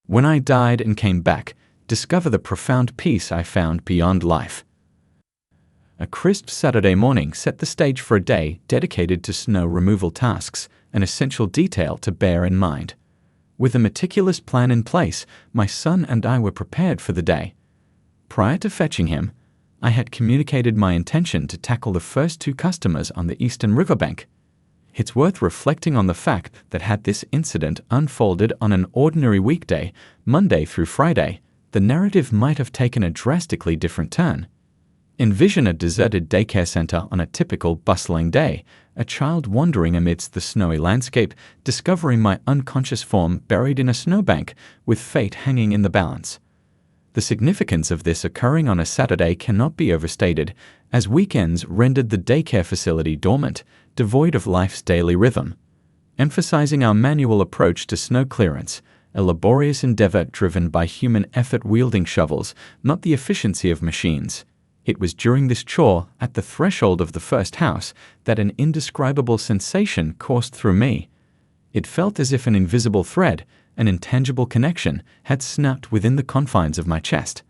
When I died and came back, discover the profound peace I found beyond life. A crisp Saturday morning set the stage for a day dedicated to snow removal tasks, an essential detail to bear in mind. With a meticulous plan in place, my son and I were prepared for the day. Prior to fetching him, I had communicated my intention to tackle the first 2 customers on the eastern riverbank. It's worth reflecting on the fact that had this incident unfolded on an ordinary weekday, Monday through Friday, the narrative might have taken a drastically different turn. Envision a deserted daycare center on a typical bustling day, a child wandering amidst the snowy landscape, discovering my unconscious form buried in a snowbank, with fate hanging in the balance. The significance of this occurring on a Saturday cannot be overstated, as weekends rendered the daycare facility dormant, devoid of life's daily rhythm. Emphasizing our manual approach to snow clearance, a laborious endeavor driven by human effort wielding shovels, not the efficiency of machines. It was during this chore, at the threshold of the first house, that an indescribable sensation coursed through me. It felt as if an invisible thread, an intangible connection, had snapped within the confines of my chest.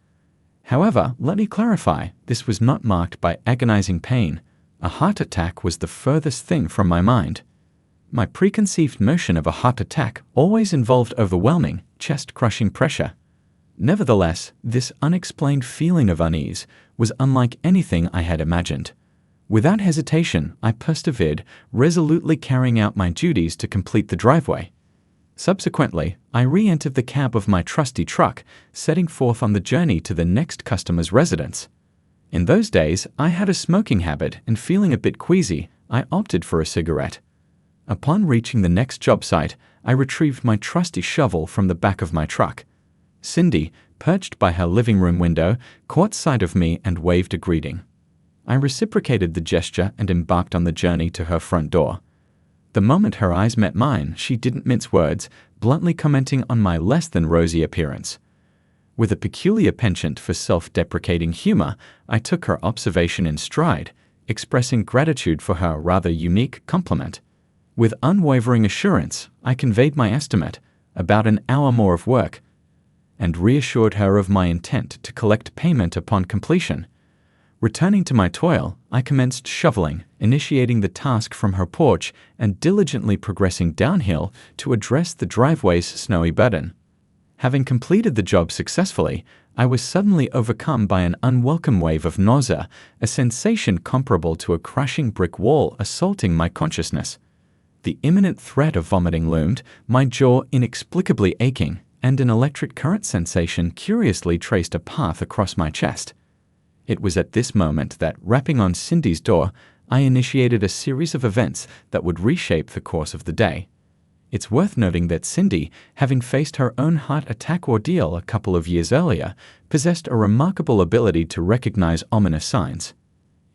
However, let me clarify, this was not marked by agonizing pain. A heart attack was the furthest thing from my mind. My preconceived notion of a heart attack always involved overwhelming, chest-crushing pressure. Nevertheless, this unexplained feeling of unease was unlike anything I had imagined. Without hesitation, I persevered, resolutely carrying out my duties to complete the driveway. Subsequently, I re-entered the cab of my trusty truck, setting forth on the journey to the next customer's residence. In those days, I had a smoking habit, and feeling a bit queasy, I opted for a cigarette. Upon reaching the next job site, I retrieved my trusty shovel from the back of my truck. Cindy, perched by her living room window, caught sight of me and waved a greeting. I reciprocated the gesture and embarked on the journey to her front door. The moment her eyes met mine, she didn't mince words, bluntly commenting on my less than rosy appearance. With a peculiar penchant for self-deprecating humor, I took her observation in stride, expressing gratitude for her rather unique compliment. With unwavering assurance, I conveyed my estimate, about an hour more of work, and reassured her of my intent to collect payment upon completion. Returning to my toil, I commenced shoveling, initiating the task from her porch and diligently progressing downhill to address the driveway's snowy burden. Having completed the job successfully, I was suddenly overcome by an unwelcome wave of nausea, a sensation comparable to a crashing brick wall assaulting my consciousness. The imminent threat of vomiting loomed, my jaw inexplicably aching, and an electric current sensation curiously traced a path across my chest. It was at this moment that, rapping on Cindy's door, I initiated a series of events that would reshape the course of the day. It's worth noting that Cindy, having faced her own heart attack ordeal a couple of years earlier, possessed a remarkable ability to recognize ominous signs.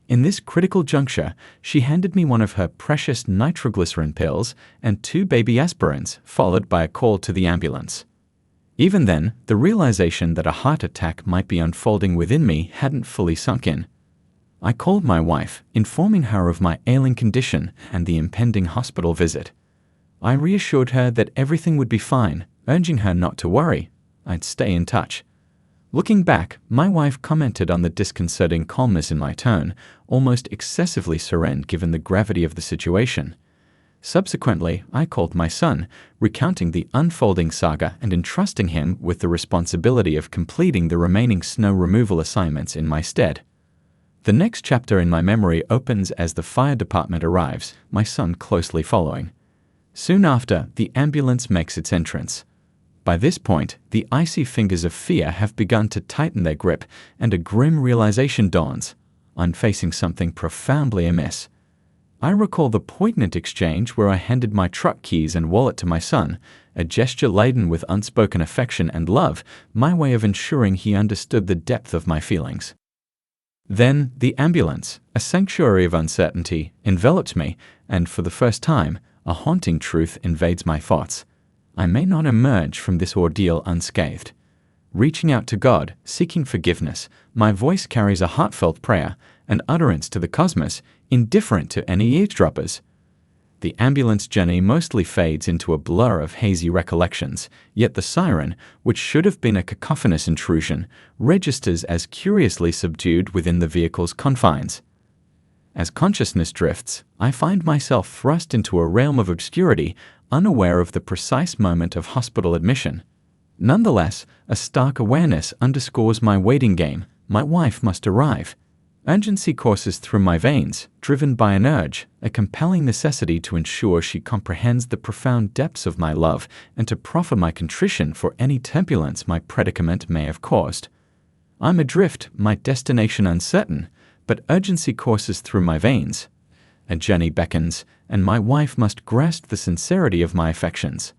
In this critical juncture, she handed me one of her precious nitroglycerin pills and 2 baby aspirins, followed by a call to the ambulance. Even then, the realization that a heart attack might be unfolding within me hadn't fully sunk in. I called my wife, informing her of my ailing condition and the impending hospital visit. I reassured her that everything would be fine, urging her not to worry. I'd stay in touch. Looking back, my wife commented on the disconcerting calmness in my tone, almost excessively serene given the gravity of the situation. Subsequently, I called my son, recounting the unfolding saga and entrusting him with the responsibility of completing the remaining snow removal assignments in my stead. The next chapter in my memory opens as the fire department arrives, my son closely following. Soon after, the ambulance makes its entrance. By this point, the icy fingers of fear have begun to tighten their grip, and a grim realization dawns. I'm facing something profoundly amiss. I recall the poignant exchange where I handed my truck keys and wallet to my son, a gesture laden with unspoken affection and love, my way of ensuring he understood the depth of my feelings. Then, the ambulance, a sanctuary of uncertainty, envelops me, and for the first time, a haunting truth invades my thoughts. I may not emerge from this ordeal unscathed. Reaching out to God, seeking forgiveness, my voice carries a heartfelt prayer, an utterance to the cosmos, indifferent to any eavesdroppers. The ambulance journey mostly fades into a blur of hazy recollections, yet the siren, which should have been a cacophonous intrusion, registers as curiously subdued within the vehicle's confines. As consciousness drifts, I find myself thrust into a realm of obscurity, unaware of the precise moment of hospital admission. Nonetheless, a stark awareness underscores my waiting game. My wife must arrive. Urgency courses through my veins, driven by an urge, a compelling necessity to ensure she comprehends the profound depths of my love and to proffer my contrition for any turbulence my predicament may have caused. I'm adrift, my destination uncertain, but urgency courses through my veins. A journey beckons, and my wife must grasp the sincerity of my affections.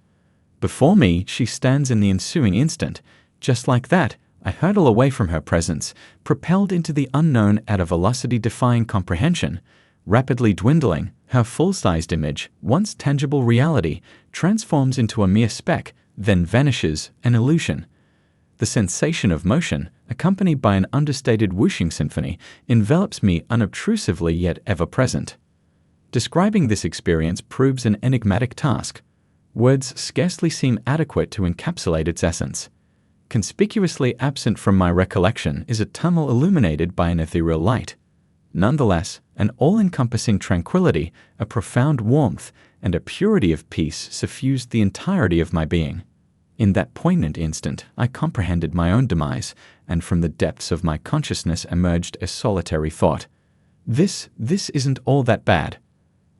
Before me, she stands in the ensuing instant. Just like that, I hurtle away from her presence, propelled into the unknown at a velocity defying comprehension. Rapidly dwindling, her full-sized image, once tangible reality, transforms into a mere speck, then vanishes, an illusion. The sensation of motion, accompanied by an understated whooshing symphony, envelops me unobtrusively yet ever-present. Describing this experience proves an enigmatic task. Words scarcely seem adequate to encapsulate its essence. Conspicuously absent from my recollection is a tunnel illuminated by an ethereal light. Nonetheless, an all-encompassing tranquility, a profound warmth, and a purity of peace suffused the entirety of my being. In that poignant instant, I comprehended my own demise, and from the depths of my consciousness emerged a solitary thought. This isn't all that bad.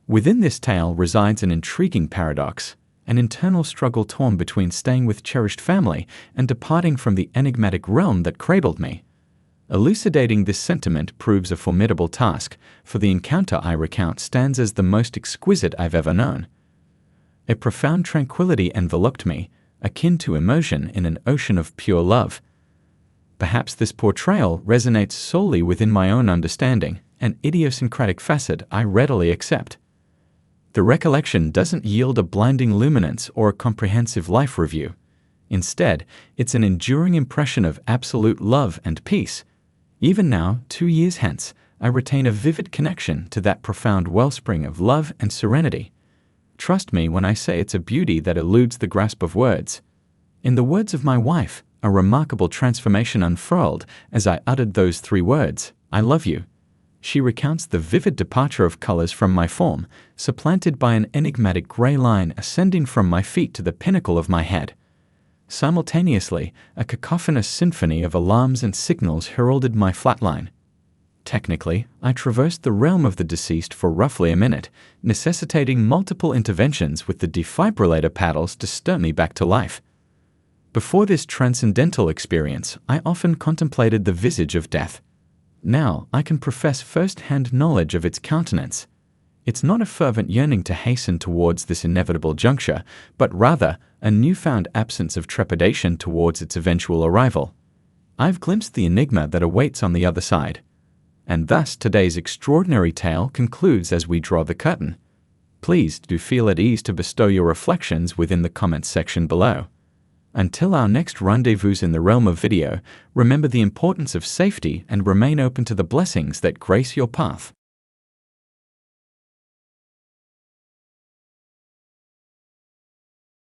Within this tale resides an intriguing paradox. An internal struggle torn between staying with cherished family and departing from the enigmatic realm that cradled me. Elucidating this sentiment proves a formidable task, for the encounter I recount stands as the most exquisite I've ever known. A profound tranquility enveloped me, akin to immersion in an ocean of pure love. Perhaps this portrayal resonates solely within my own understanding, an idiosyncratic facet I readily accept. The recollection doesn't yield a blinding luminance or a comprehensive life review. Instead, it's an enduring impression of absolute love and peace. Even now, 2 years hence, I retain a vivid connection to that profound wellspring of love and serenity. Trust me when I say it's a beauty that eludes the grasp of words. In the words of my wife, a remarkable transformation unfurled as I uttered those 3 words, "I love you." She recounts the vivid departure of colors from my form, supplanted by an enigmatic gray line ascending from my feet to the pinnacle of my head. Simultaneously, a cacophonous symphony of alarms and signals heralded my flatline. Technically, I traversed the realm of the deceased for roughly a minute, necessitating multiple interventions with the defibrillator paddles to stir me back to life. Before this transcendental experience, I often contemplated the visage of death. Now I can profess first-hand knowledge of its countenance. It's not a fervent yearning to hasten towards this inevitable juncture, but rather a newfound absence of trepidation towards its eventual arrival. I've glimpsed the enigma that awaits on the other side. And thus today's extraordinary tale concludes as we draw the curtain. Please do feel at ease to bestow your reflections within the comments section below. Until our next rendezvous in the realm of video, remember the importance of safety and remain open to the blessings that grace your path.